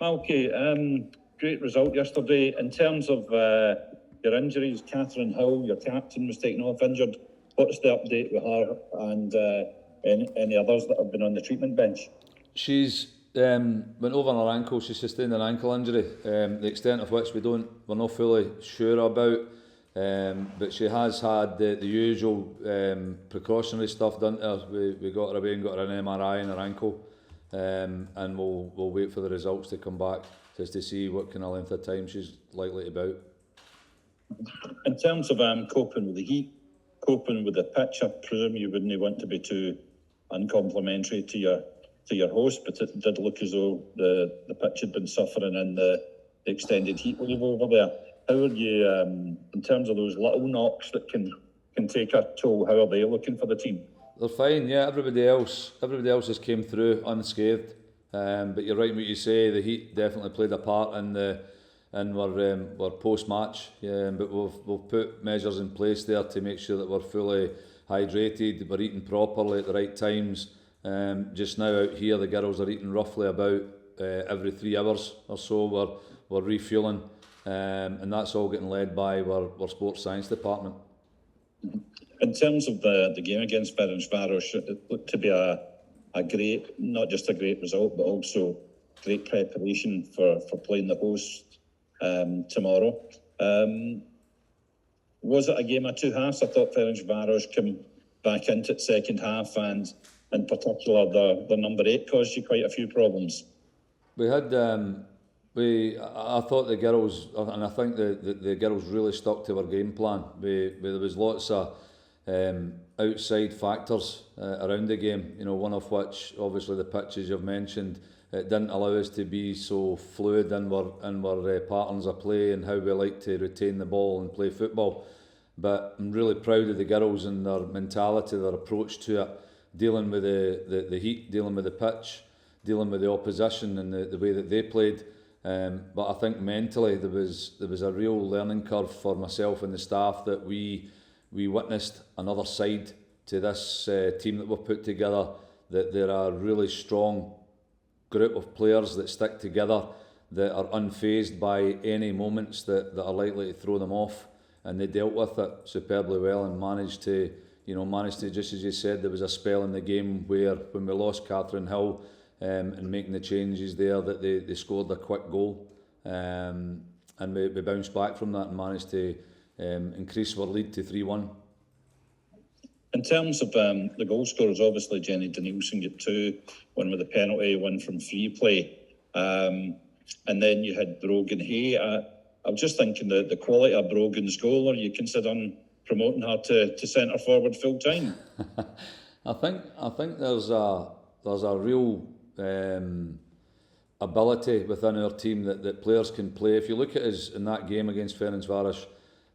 Malky, great result yesterday. In terms of your injuries, Catherine Hill, your captain, was taken off injured. What's the update with her and any others that have been on the treatment bench? She's went over on her ankle. She sustained an ankle injury, the extent of which we're not fully sure about. But she has had the usual precautionary stuff done to her. We got her away and got her an MRI in her ankle, and we'll wait for the results to come back just to see what kind of length of time she's likely to be out. In terms of coping with the heat, coping with the pitch, I presume you wouldn't want to be too uncomplimentary to your host, but it did look as though the pitch had been suffering in the extended heat wave over there. How are you, in terms of those little knocks that can take a toll, how are they looking for the team? They're fine, yeah. Everybody else has came through unscathed. But you're right in what you say. The heat definitely played a part in our post-match. But we've put measures in place there to make sure that we're fully hydrated. We're eating properly at the right times. Just now out here, the girls are eating roughly about every 3 hours or so. We're refuelling. And that's all getting led by our sports science department. In terms of the game against Ferencvaros, it looked to be a great, not just a great result, but also great preparation for playing the host tomorrow. Was it a game of two halves? I thought Ferencvaros came back into it second half, and in particular the number 8 caused you quite a few problems. We had I thought the girls, and I think the girls really stuck to our game plan. There was lots of outside factors around the game, one of which, obviously, the pitches you've mentioned. It didn't allow us to be so fluid in our patterns of play and how we like to retain the ball and play football. But I'm really proud of the girls and their mentality, their approach to it, dealing with the heat, dealing with the pitch, dealing with the opposition and the way that they played. But I think mentally there was a real learning curve for myself and the staff, that we witnessed another side to this team that we've put together, that they're a really strong group of players that stick together, that are unfazed by any moments that are likely to throw them off, and they dealt with it superbly well and managed to, just as you said, there was a spell in the game where when we lost Catherine Hill, and making the changes there, that they scored a quick goal, and we bounced back from that and managed to increase our lead to 3-1. In terms of the goal scorers, obviously Jenny Danielson got 2, one with a penalty, one from free play, and then you had Brogan Hay. I was just thinking the quality of Brogan's goal. Are you considering promoting her to centre forward full time? I think there's a real ability within our team that players can play. If you look at us in that game against Ferencvaros,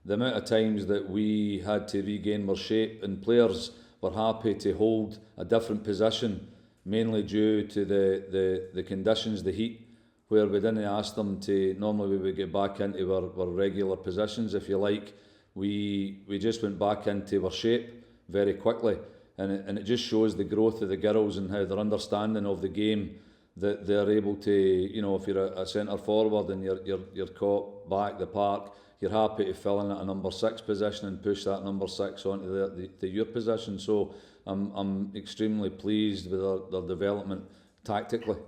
the amount of times that we had to regain our shape, and players were happy to hold a different position, mainly due to the conditions, the heat, where we didn't ask them to. Normally we would get back into our regular positions, if you like. We just went back into our shape very quickly. And it just shows the growth of the girls and how their understanding of the game, that they're able to, if you're a centre forward and you're caught back the park, you're happy to fill in at a number 6 position and push that number 6 onto your position. So I'm extremely pleased with their development tactically.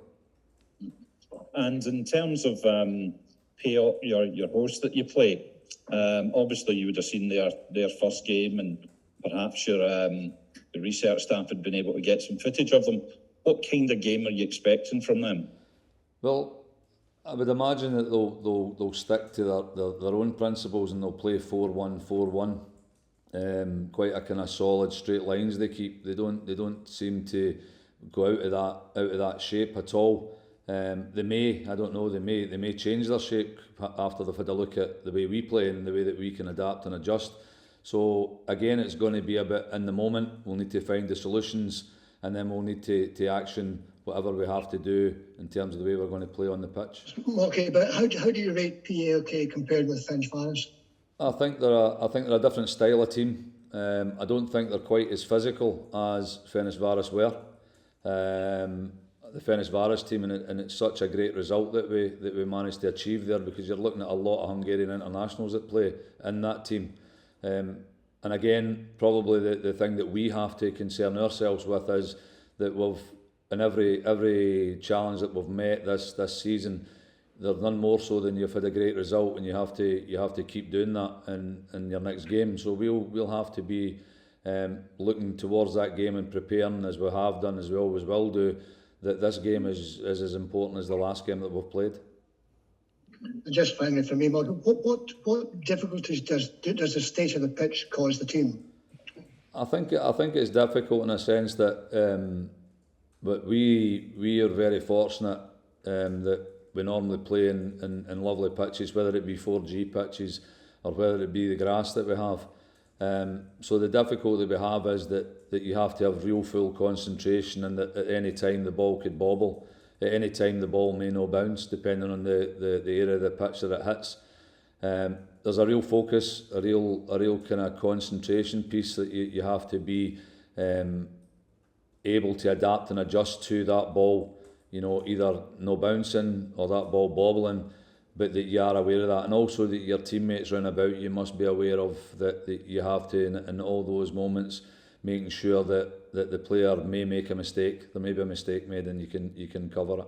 And in terms of Paok, your host that you play, obviously you would have seen their first game, and perhaps the research staff had been able to get some footage of them. What kind of game are you expecting from them? Well, I would imagine that they'll stick to their own principles, and they'll play 4-1-4-1. Quite a kind of solid straight lines they keep. They don't seem to go out of that shape at all. They may change their shape after they've had a look at the way we play and the way that we can adapt and adjust. So again, it's going to be a bit in the moment. We'll need to find the solutions, and then we'll need to action whatever we have to do in terms of the way we're going to play on the pitch. Okay, but how do you rate PAOK compared with Ferencvaros? I think they're a different style of team. I don't think they're quite as physical as Ferencvaros were. the Ferencvaros team, and it's such a great result that we managed to achieve there, because you're looking at a lot of Hungarian internationals that play in that team. And again, probably the thing that we have to concern ourselves with is that we've, in every challenge that we've met this season, there's none more so than you've had a great result, and you have to keep doing that in your next game. So we'll have to be looking towards that game and preparing, as we have done, as we always will do, that this game is as important as the last game that we've played. Just finally for me, Malky, what difficulties does the state of the pitch cause the team? I think it's difficult in a sense that, but we are very fortunate that we normally play in lovely pitches, whether it be 4G pitches or whether it be the grass that we have. So the difficulty we have is that you have to have real full concentration, and that at any time the ball could bobble. At any time the ball may no bounce, depending on the area of the pitch that it hits. There's a real focus, a real kind of concentration piece that you have to be able to adapt and adjust to that ball, either no bouncing or that ball bobbling, but that you are aware of that, and also that your teammates round about you must be aware of that you have to, in all those moments, making sure that the player may make a mistake, there may be a mistake made, and you can cover it.